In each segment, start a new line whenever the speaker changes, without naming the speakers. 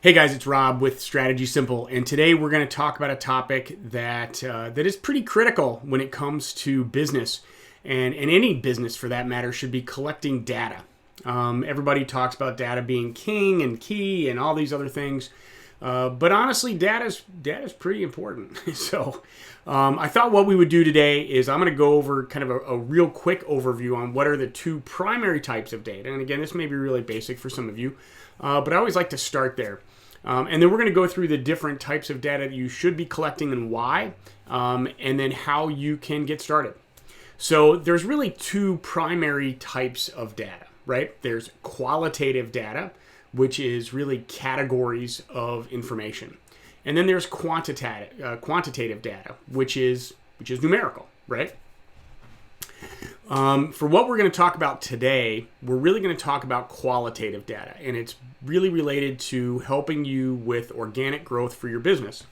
Hey guys, it's Rob with Strategy Simple, and today we're going to talk about a topic that is pretty critical when it comes to business, and any business for that matter should be collecting data. Everybody talks about data being king and key and all these other things, but honestly, data's pretty important. So I thought what we would do today is I'm going to go over kind of a real quick overview on what are the two primary types of data. And again, this may be really basic for some of you, but I always like to start there. And then we're going to go through the different types of data that you should be collecting and why, and then how you can get started. So there's really two primary types of data, right? There's qualitative data, which is really categories of information. And then there's quantitative data, which is numerical, right? For what we're going to talk about today, we're really going to talk about qualitative data, and it's really related to helping you with organic growth for your business.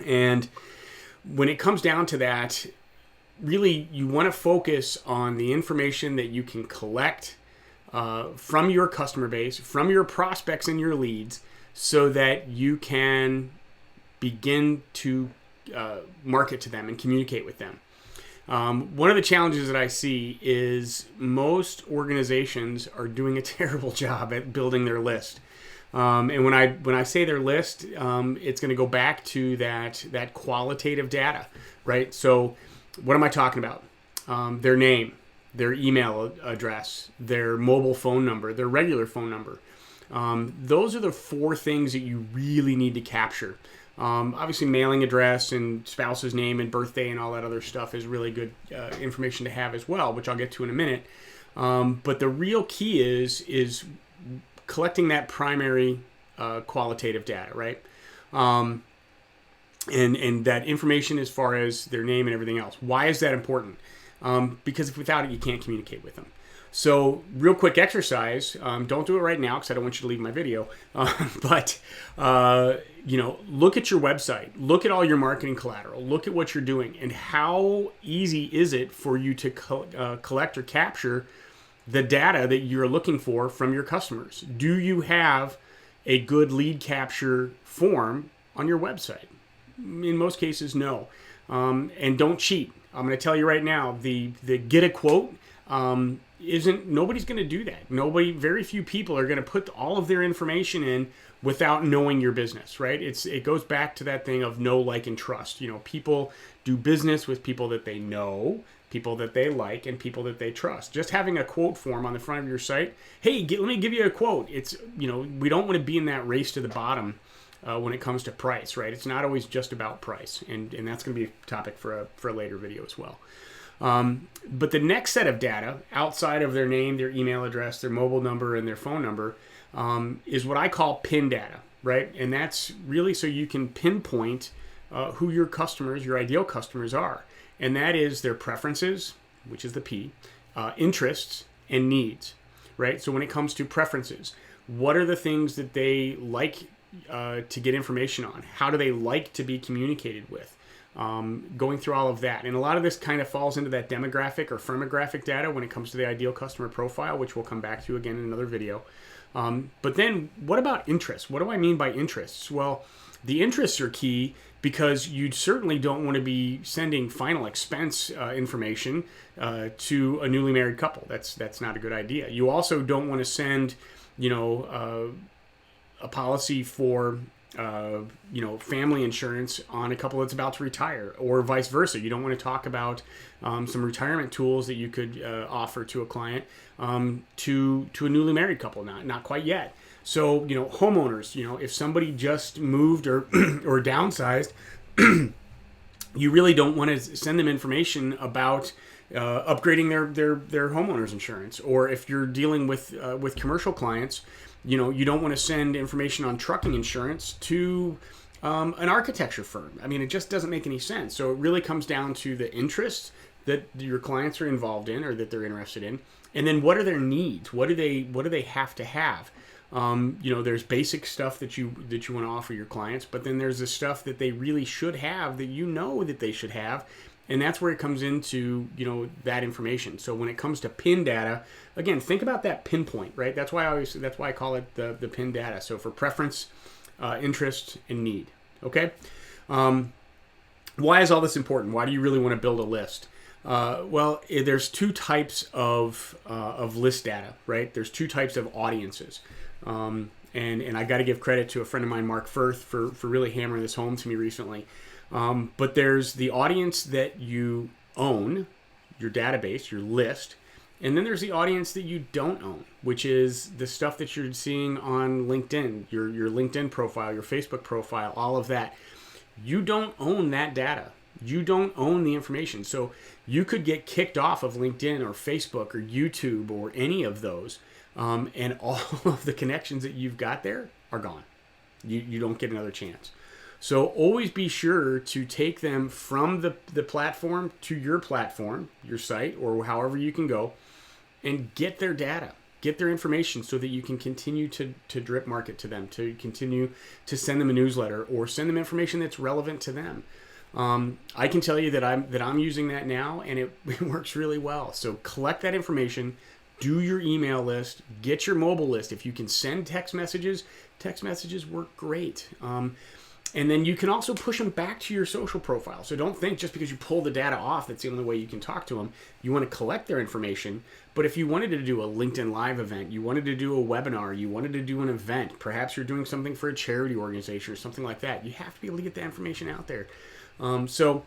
And when it comes down to that, really you want to focus on the information that you can collect from your customer base, from your prospects and your leads, so that you can begin to market to them and communicate with them. One of the challenges that I see is most organizations are doing a terrible job at building their list. And when I say their list, it's going to go back to that qualitative data, right? So what am I talking about? Their name, their email address, their mobile phone number, their regular phone number. Those are the four things that you really need to capture. Obviously, mailing address and spouse's name and birthday and all that other stuff is really good information to have as well, which I'll get to in a minute. But the real key is collecting that primary qualitative data, right? And that information as far as their name and everything else. Why is that important? Because if without it, you can't communicate with them. So real quick exercise, don't do it right now because I don't want you to leave my video, but look at your website, look at all your marketing collateral, look at what you're doing, and how easy is it for you to collect or capture the data that you're looking for from your customers. Do you have a good lead capture form on your website? In most cases, no. And don't cheat. I'm going to tell you right now, the get a quote, nobody's going to do that. Very few people are going to put all of their information in without knowing your business, right? It goes back to that thing of know, like, and trust. People do business with people that they know, people that they like, and people that they trust. Just having a quote form on the front of your site, hey, let me give you a quote. We don't want to be in that race to the bottom when it comes to price, right? It's not always just about price, and that's going to be a topic for a later video as well. But the next set of data, outside of their name, their email address, their mobile number, and their phone number, is what I call PIN data, right? And that's really so you can pinpoint who your customers, your ideal customers are. And that is their preferences, which is the P, interests, and needs, right? So when it comes to preferences, what are the things that they like to get information on? How do they like to be communicated with? Going through all of that. And a lot of this kind of falls into that demographic or firmographic data when it comes to the ideal customer profile, which we'll come back to again in another video. But then what about interests? What do I mean by interests? Well, the interests are key because you certainly don't want to be sending final expense information to a newly married couple. That's not a good idea. You also don't want to send, a policy for family insurance on a couple that's about to retire, or vice versa. You don't want to talk about some retirement tools that you could offer to a client to a newly married couple. Not quite yet. So homeowners. If somebody just moved or or downsized, you really don't want to send them information about upgrading their homeowners insurance. Or if you're dealing with commercial clients, you don't want to send information on trucking insurance to an architecture firm. I mean, it just doesn't make any sense. So it really comes down to the interests that your clients are involved in or that they're interested in, and then what are their needs? What do they have to have? There's basic stuff that you want to offer your clients, but then there's the stuff that they really should have that that they should have, And that's where it comes into, that information. So when it comes to pin data, again, think about that pinpoint, right? That's why I call it the pin data. So for preference, interest, and need. Okay. Why is all this important? Why do you really want to build a list? Well, there's two types of list data, right? There's two types of audiences. And I got to give credit to a friend of mine, Mark Firth, for really hammering this home to me recently. But there's the audience that you own, your database, your list, and then there's the audience that you don't own, which is the stuff that you're seeing on LinkedIn, your LinkedIn profile, your Facebook profile, all of that. You don't own that data. You don't own the information. So you could get kicked off of LinkedIn or Facebook or YouTube or any of those, and all of the connections that you've got there are gone. You don't get another chance. So always be sure to take them from the platform to your platform, your site, or however you can go, and get their data, get their information so that you can continue to drip market to them, to continue to send them a newsletter or send them information that's relevant to them. I can tell you that I'm using that now, and it works really well. So collect that information, do your email list, get your mobile list. If you can send text messages work great. And then you can also push them back to your social profile. So don't think just because you pull the data off, that's the only way you can talk to them. You want to collect their information. But if you wanted to do a LinkedIn Live event, you wanted to do a webinar, you wanted to do an event, perhaps you're doing something for a charity organization or something like that, you have to be able to get that information out there. So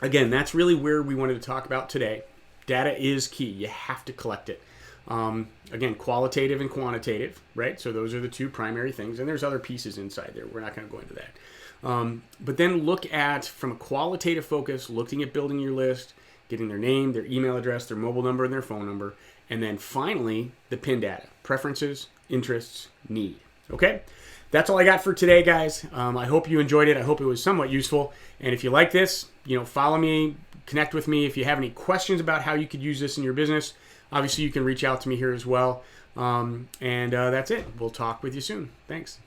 again, that's really where we wanted to talk about today. Data is key. You have to collect it. Again, qualitative and quantitative, right? So those are the two primary things, and there's other pieces inside there. We're not going to go into that. But then look at, from a qualitative focus, looking at building your list, getting their name, their email address, their mobile number, and their phone number. And then finally, the pin data, preferences, interests, need. Okay? That's all I got for today, guys. I hope you enjoyed it. I hope it was somewhat useful. And if you like this, follow me, connect with me. If you have any questions about how you could use this in your business, obviously you can reach out to me here as well. And that's it. We'll talk with you soon. Thanks.